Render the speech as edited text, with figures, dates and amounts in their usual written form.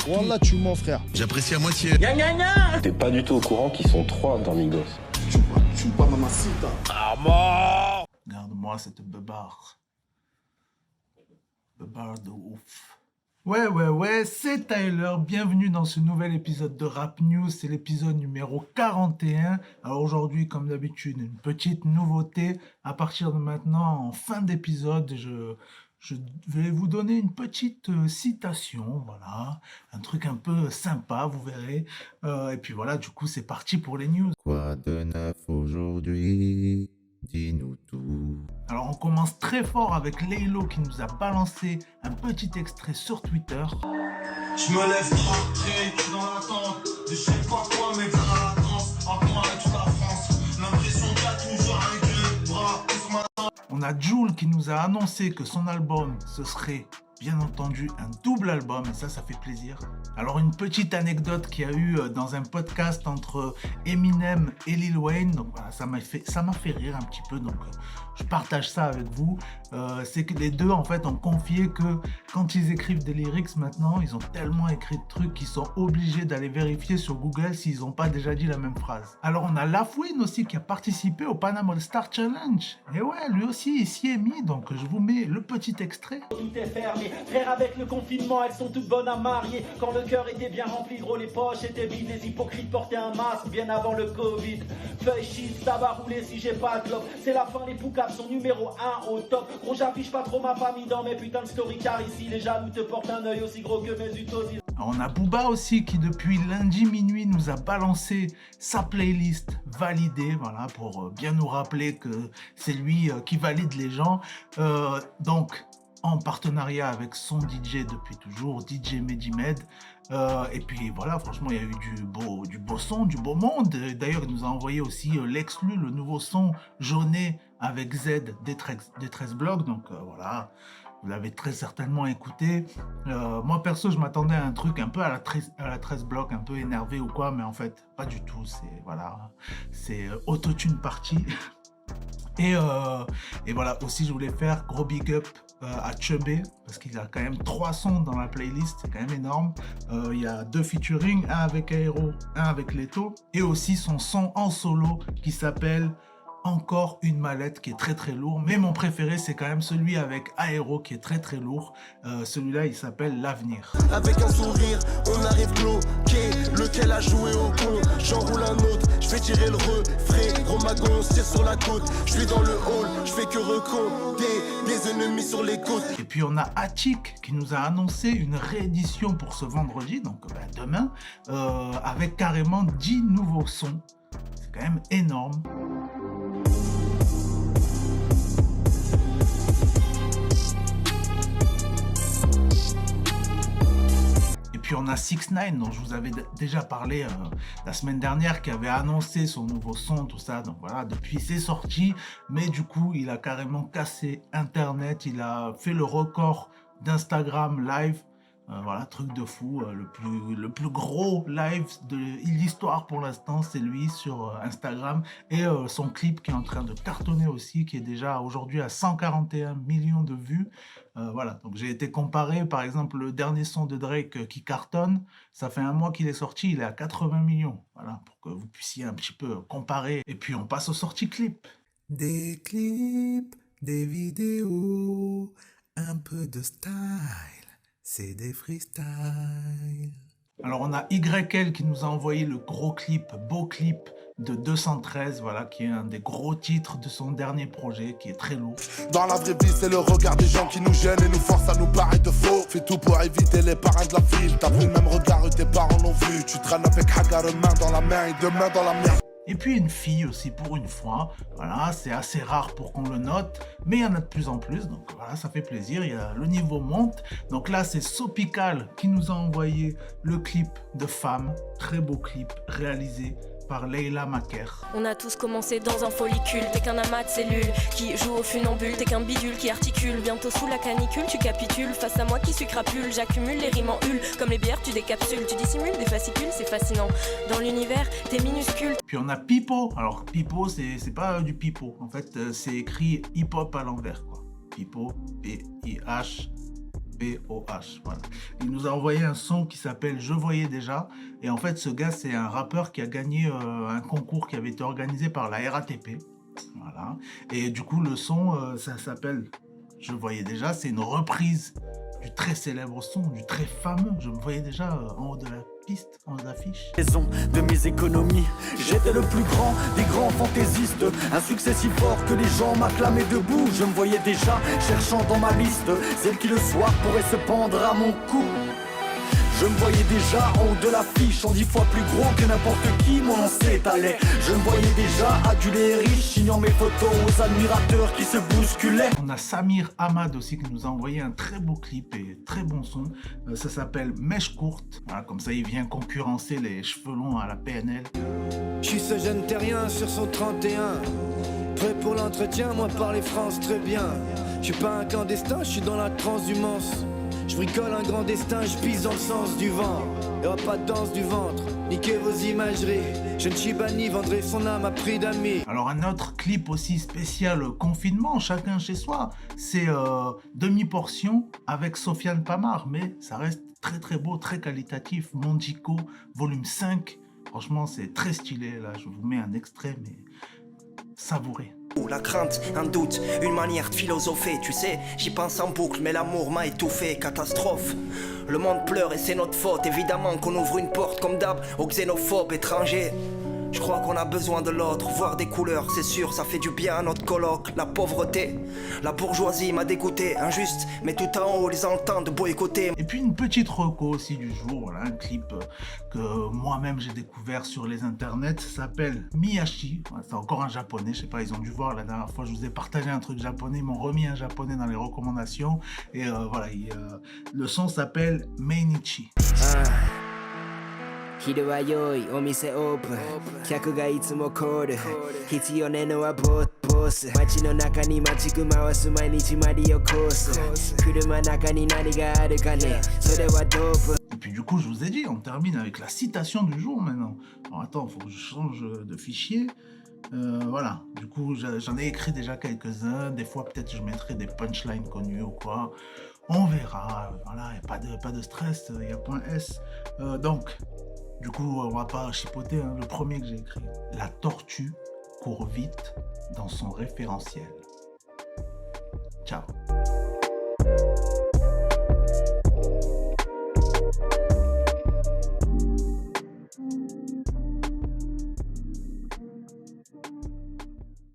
Wallah, tu mens, frère. J'apprécie à moitié. T'es pas du tout au courant qu'ils sont 3 dans Migos. Chupa mamacita. Regarde-moi cette beubare. Beubare de ouf. Ouais, c'est Tyler. Bienvenue dans ce nouvel épisode de Rap News. C'est l'épisode numéro 41. Alors aujourd'hui, comme d'habitude, une petite nouveauté. À partir de maintenant, en fin d'épisode, je vais vous donner une petite citation, voilà, un truc un peu sympa, vous verrez. Et puis voilà, du coup, c'est parti pour les news. Quoi de neuf aujourd'hui? Dis-nous tout. Alors, on commence très fort avec Laylo qui nous a balancé un petit extrait sur Twitter. Je me lève triste dans l'attente de je sais pas quoi, mais vers la transe, à moi et toute la France. L'impression qu'il y a toujours un gueule, bras, sur ma. On a Jul qui nous a annoncé que son album, ce serait bien entendu un double album, et ça fait plaisir. Alors une petite anecdote qu'il y a eu dans un podcast entre Eminem et Lil Wayne, donc voilà, ça m'a fait rire un petit peu, donc je partage ça avec vous. C'est que les deux en fait ont confié que quand ils écrivent des lyrics maintenant, ils ont tellement écrit de trucs qu'ils sont obligés d'aller vérifier sur Google s'ils n'ont pas déjà dit la même phrase. Alors on a Lafouine aussi qui a participé au Panama All Star Challenge, et ouais, lui aussi il s'y est mis, donc je vous mets le petit extrait. Tout est fermé, frère, avec le confinement, elles sont toutes bonnes à marier. Quand le cœur était bien rempli, gros, les poches étaient vides. Les hypocrites portaient un masque bien avant le Covid. Feuille shit, ça va rouler si j'ai pas de clope. C'est la fin, les poucaves sont numéro 1 au top. Gros, j'affiche pas trop ma famille dans mes putains de story, car ici les jaloux te portent un œil aussi gros que mes utosies. On a Booba aussi qui depuis lundi minuit nous a balancé sa playlist validée, voilà, pour bien nous rappeler que c'est lui qui valide les gens. Donc en partenariat avec son DJ depuis toujours, DJ Medimed. Et puis voilà, franchement, il y a eu du beau son, du beau monde. D'ailleurs, il nous a envoyé aussi l'exclu, le nouveau son jauné avec Z des 13 blocs. Donc voilà, vous l'avez très certainement écouté. Moi, perso, je m'attendais à un truc un peu à la 13 blocs, un peu énervé ou quoi, mais en fait, pas du tout. C'est autotune party. Et voilà, aussi je voulais faire gros big up à Chubby, parce qu'il a quand même 3 sons dans la playlist, c'est quand même énorme. Il y a 2 featuring, un avec Aero, un avec Leto, et aussi son son en solo qui s'appelle Encore une mallette, qui est très très lourd. Mais mon préféré, c'est quand même celui avec Aero, qui est très très lourd. Celui-là, il s'appelle L'Avenir. Avec un sourire, on arrive bloqué. Lequel a joué au con? J'enroule un autre, je fais tirer le refrain. Gros magon, on se tire sur la côte. Je suis dans le hall, je fais que recompter des ennemis sur les côtes. Et puis on a Attic qui nous a annoncé une réédition pour ce vendredi, donc demain, avec carrément 10 nouveaux sons. C'est quand même énorme. Puis on a 6ix9ine dont je vous avais déjà parlé la semaine dernière, qui avait annoncé son nouveau son, tout ça. Donc voilà, depuis c'est sorti, mais du coup il a carrément cassé internet, il a fait le record d'Instagram live. Voilà, truc de fou, le plus gros live de l'histoire pour l'instant, c'est lui sur Instagram, et son clip qui est en train de cartonner aussi, qui est déjà aujourd'hui à 141 millions de vues. Voilà, donc j'ai été comparé, par exemple, le dernier son de Drake qui cartonne, ça fait un mois qu'il est sorti, il est à 80 millions. Voilà, pour que vous puissiez un petit peu comparer. Et puis on passe aux sorties clips. Des clips, des vidéos, un peu de style. C'est des freestyles. Alors on a YL qui nous a envoyé le gros clip, beau clip de 213, voilà, qui est un des gros titres de son dernier projet, qui est très lourd. Dans la vraie vie, c'est le regard des gens qui nous gênent et nous forcent à nous paraître faux. Fais tout pour éviter les parrains de la ville. T'as vu le même regard que tes parents l'ont vu. Tu traînes avec Hagar, main dans la main et deux mains dans la merde. Et puis une fille aussi pour une fois, voilà, c'est assez rare pour qu'on le note, mais il y en a de plus en plus, donc voilà, ça fait plaisir, le niveau monte. Donc là c'est Sopical qui nous a envoyé le clip de Femme, très beau clip réalisé par Leila Maker. On a tous commencé dans un follicule, t'es qu'un amas de cellules qui joue au funambule, t'es qu'un bidule qui articule, bientôt sous la canicule tu capitules, face à moi qui suis crapule, j'accumule les rimes en hule, comme les bières tu décapsules, tu dissimules des fascicules, c'est fascinant, dans l'univers t'es minuscule. Puis on a Pipo, alors Pipo c'est pas du pipo, en fait c'est écrit hip-hop à l'envers quoi, Pipo, P-I-H P-O-H, voilà. Il nous a envoyé un son qui s'appelle Je voyais déjà. Et en fait, ce gars, c'est un rappeur qui a gagné un concours qui avait été organisé par la RATP. Voilà. Et du coup, le son, ça s'appelle Je voyais déjà. C'est une reprise du très célèbre son, du très fameux Je me voyais déjà en haut de la piste, en haut de l'affiche. De mes économies, j'étais le plus grand des grands fantaisistes. Un succès si fort que les gens m'acclamaient debout. Je me voyais déjà cherchant dans ma liste celle qui le soir pourrait se pendre à mon cou. Je me voyais déjà en haut de l'affiche, en 10 fois plus gros que n'importe qui, mon nom s'étalait. Je me voyais déjà adulé et riche, signant mes photos aux admirateurs qui se bousculaient. On a Samir Ahmad aussi qui nous a envoyé un très beau clip et très bon son. Ça s'appelle Mèche courte. Voilà, comme ça, il vient concurrencer les cheveux longs à la PNL. Je suis ce jeune terrien sur son 31. Prêt pour l'entretien, moi parler France très bien. Je suis pas un clandestin, je suis dans la transhumance. Je bricole un grand destin, je pisse dans le sens du vent. Y'aura pas de danse du ventre, niquez vos imageries. Je ne suis banni, vendrai son âme à prix d'amis. Alors un autre clip aussi spécial confinement, chacun chez soi, c'est Demi-portion avec Sofiane Pamar, mais ça reste très très beau, très qualitatif. Mondico, volume 5, franchement c'est très stylé, là je vous mets un extrait, mais savourez. La crainte, un doute, une manière de philosopher, tu sais, j'y pense en boucle, mais l'amour m'a étouffé, catastrophe. Le monde pleure et c'est notre faute, évidemment qu'on ouvre une porte comme d'hab aux xénophobes étrangers. Je crois qu'on a besoin de l'autre, voir des couleurs, c'est sûr, ça fait du bien à notre coloc. La pauvreté, la bourgeoisie m'a dégoûté, injuste, mais tout en haut, les entendent de boycotter. Et puis une petite reco aussi du jour, voilà, un clip que moi-même j'ai découvert sur les internets, ça s'appelle Miyashi, voilà, c'est encore un japonais, je sais pas, ils ont dû voir la dernière fois, je vous ai partagé un truc japonais, ils m'ont remis un japonais dans les recommandations, et voilà, le son s'appelle Meinichi. 昼は良いお店オープン客がいつもコール必要ねのはボス街の中にマジック回す毎日マリオコース車中に何があるかねそれはドープ Et puis du coup je vous ai dit, on termine avec la citation du jour maintenant. Alors attends, faut que je change de fichier. Voilà, du coup j'en ai écrit déjà quelques-uns, des fois peut-être je mettrai des punchlines connues ou quoi. On verra, voilà, y a pas de stress, il y a point S. Donc, du coup, on va pas chipoter, hein. Le premier que j'ai écrit. La tortue court vite dans son référentiel. Ciao.